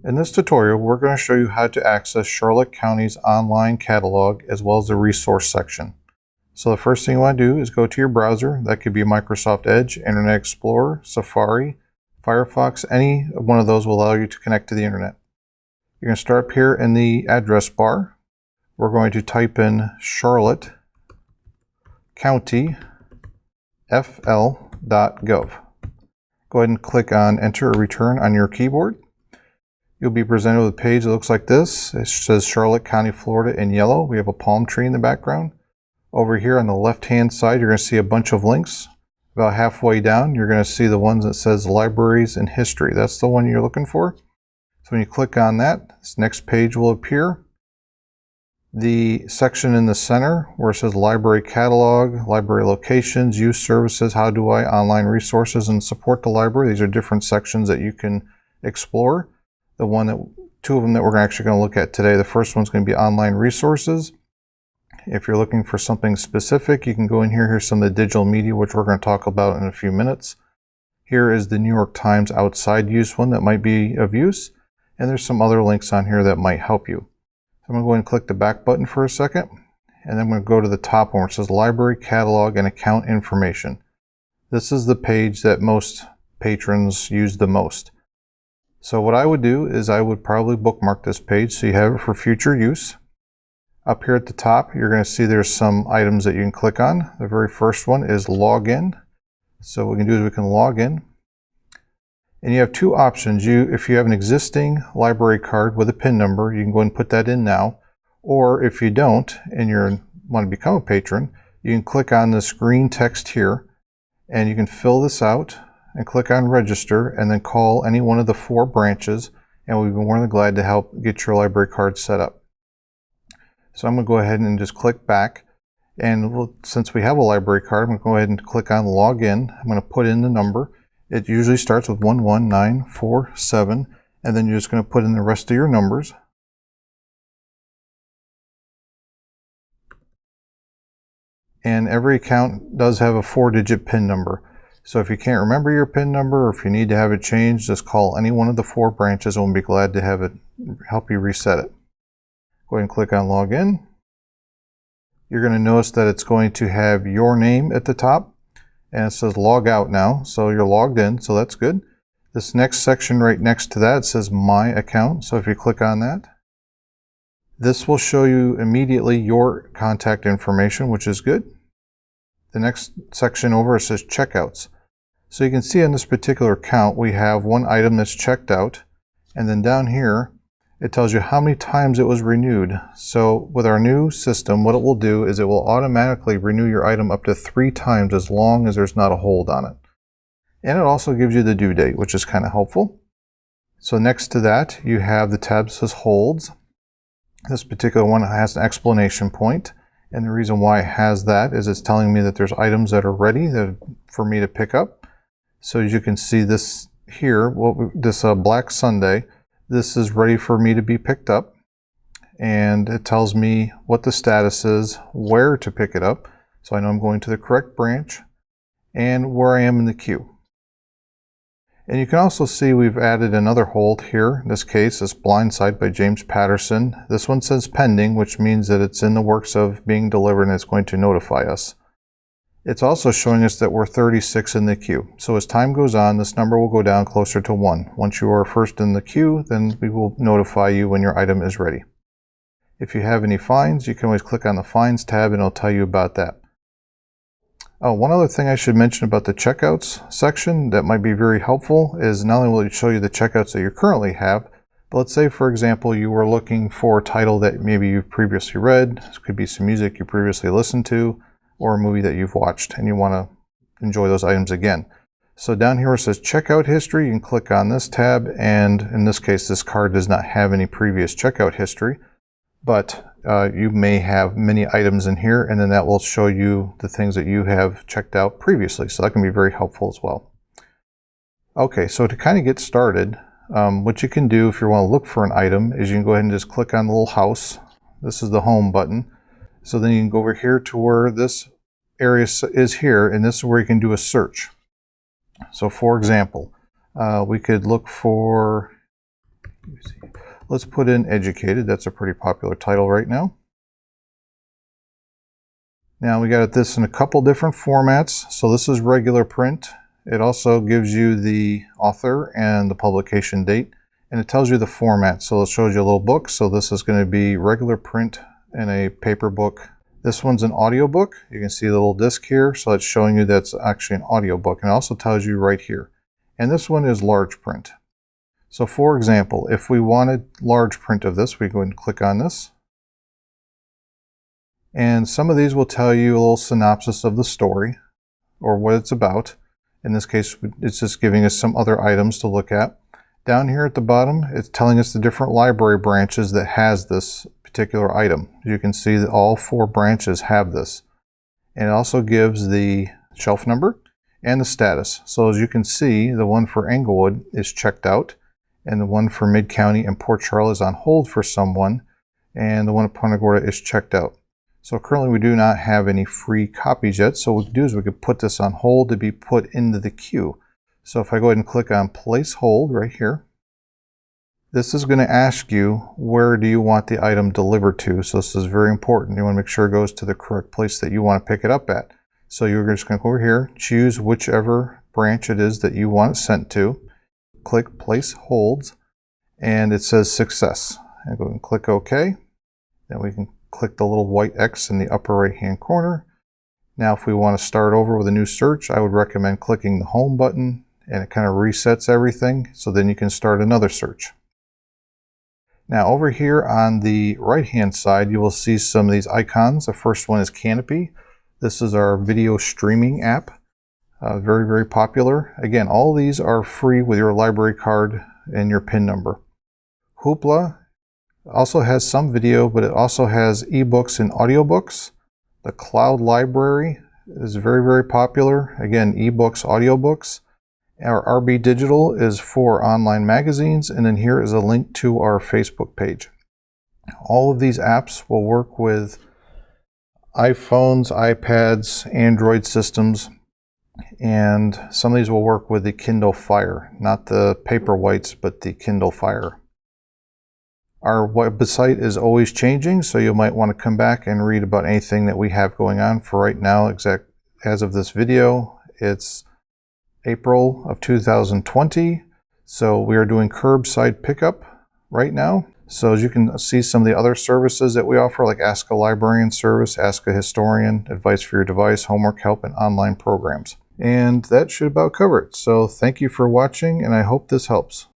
In this tutorial, we're going to show you how to access Charlotte County's online catalog as well as the resource section. So the first thing you want to do is go to your browser. That could be Microsoft Edge, Internet Explorer, Safari, Firefox. Any one of those will allow you to connect to the internet. You're going to start up here in the address bar. We're going to type in Charlotte County fl.gov. Go ahead and click on Enter or Return on your keyboard. You'll be presented with a page that looks like this. It says Charlotte County, Florida in yellow. We have a palm tree in the background. Over here on the left-hand side, you're going to see a bunch of links. About halfway down, you're going to see the ones that says Libraries and History. That's the one you're looking for. So when you click on that, this next page will appear. The section in the center where it says Library Catalog, Library Locations, Use Services, How Do I, Online Resources, and Support the Library. These are different sections that you can explore. Two of them that we're actually going to look at today. The first one's going to be online resources. If you're looking for something specific, you can go in here. Here's some of the digital media, which we're going to talk about in a few minutes. Here is the New York Times outside use one that might be of use. And there's some other links on here that might help you. So I'm going to go ahead and click the back button for a second. And then I'm going to go to the top one where it says Library Catalog and Account Information. This is the page that most patrons use the most. So what I would do is I would probably bookmark this page so you have it for future use. Up here at the top, you're going to see there's some items that you can click on. The very first one is Login. So what we can do is we can log in. And you have two options. If you have an existing library card with a PIN number, you can go ahead and put that in now. Or if you don't and you want to become a patron, you can click on this green text here and you can fill this out and click on register and then call any one of the 4 branches, and we'll be more than glad to help get your library card set up. So I'm going to go ahead and just click back, and since we have a library card, I'm going to go ahead and click on login. I'm going to put in the number. It usually starts with 11947, and then you're just going to put in the rest of your numbers. And every account does have a 4-digit PIN number. So if you can't remember your PIN number or if you need to have it changed, just call any one of the 4 branches and we'll be glad to have it help you reset it. Go ahead and click on Login. You're going to notice that it's going to have your name at the top and it says Log Out now. So you're logged in, so that's good. This next section right next to that says My Account. So if you click on that, this will show you immediately your contact information, which is good. The next section over says Checkouts. So you can see on this particular account, we have one item that's checked out. And then down here, it tells you how many times it was renewed. So with our new system, what it will do is it will automatically renew your item up to 3 times as long as there's not a hold on it. And it also gives you the due date, which is kind of helpful. So next to that, you have the tab that says Holds. This particular one has an exclamation point. And the reason why it has that is it's telling me that there's items that are ready for me to pick up. So as you can see this here, this Black Sunday, this is ready for me to be picked up. And it tells me what the status is, where to pick it up. So I know I'm going to the correct branch and where I am in the queue. And you can also see we've added another hold here. In this case, it's Blindside by James Patterson. This one says pending, which means that it's in the works of being delivered and it's going to notify us. It's also showing us that we're 36 in the queue. So as time goes on, this number will go down closer to 1. Once you are first in the queue, then we will notify you when your item is ready. If you have any fines, you can always click on the Fines tab and it'll tell you about that. Oh, one other thing I should mention about the checkouts section that might be very helpful is not only will it show you the checkouts that you currently have, but let's say, for example, you were looking for a title that maybe you've previously read. This could be some music you previously listened to or a movie that you've watched and you want to enjoy those items again. So down here where it says Checkout History, you can click on this tab, and in this case, this card does not have any previous checkout history, but you may have many items in here, and then that will show you the things that you have checked out previously. So that can be very helpful as well. Okay, so to kind of get started, what you can do if you want to look for an item is you can go ahead and just click on the little house. This is the home button. So then you can go over here to where this area is here, and this is where you can do a search. So for example, we could look for Let's put in educated. That's a pretty popular title right now. Now we got this in a couple different formats. So this is regular print. It also gives you the author and the publication date, and it tells you the format. So it shows you a little book. So this is going to be regular print in a paper book. This one's an audiobook. You can see the little disc here. So it's showing you that's actually an audiobook, and it also tells you right here. And this one is large print. So for example, if we wanted large print of this, we go ahead and click on this. And some of these will tell you a little synopsis of the story or what it's about. In this case, it's just giving us some other items to look at. Down here at the bottom, it's telling us the different library branches that has this particular item. You can see that all 4 branches have this. And it also gives the shelf number and the status. So as you can see, the one for Englewood is checked out, and the one for Mid-County and Port Charlotte is on hold for someone, and the one at Punta Gorda is checked out. So currently we do not have any free copies yet, so what we can do is we could put this on hold to be put into the queue. So if I go ahead and click on place hold right here, this is going to ask you where do you want the item delivered to. So this is very important. You want to make sure it goes to the correct place that you want to pick it up at. So you're just going to go over here, choose whichever branch it is that you want it sent to, click place holds, and it says success. And go and click OK. Then we can click the little white X in the upper right hand corner. Now if we want to start over with a new search, I would recommend clicking the home button, and it kind of resets everything, so then you can start another search. Now over here on the right hand side, you will see some of these icons. The first one is Canopy. This is our video streaming app. Very, very popular. Again, all these are free with your library card and your PIN number. Hoopla also has some video, but it also has ebooks and audiobooks. The Cloud Library is very, very popular. Again, ebooks, audiobooks. Our RB Digital is for online magazines, and then here is a link to our Facebook page. All of these apps will work with iPhones, iPads, Android systems, and some of these will work with the Kindle Fire, not the Paperwhites, but the Kindle Fire. Our website is always changing, so you might want to come back and read about anything that we have going on. For right now, as of this video, it's April of 2020. So we are doing curbside pickup right now. So as you can see, some of the other services that we offer, like Ask a Librarian service, Ask a Historian, advice for your device, homework help, and online programs. And that should about cover it. So thank you for watching, and I hope this helps.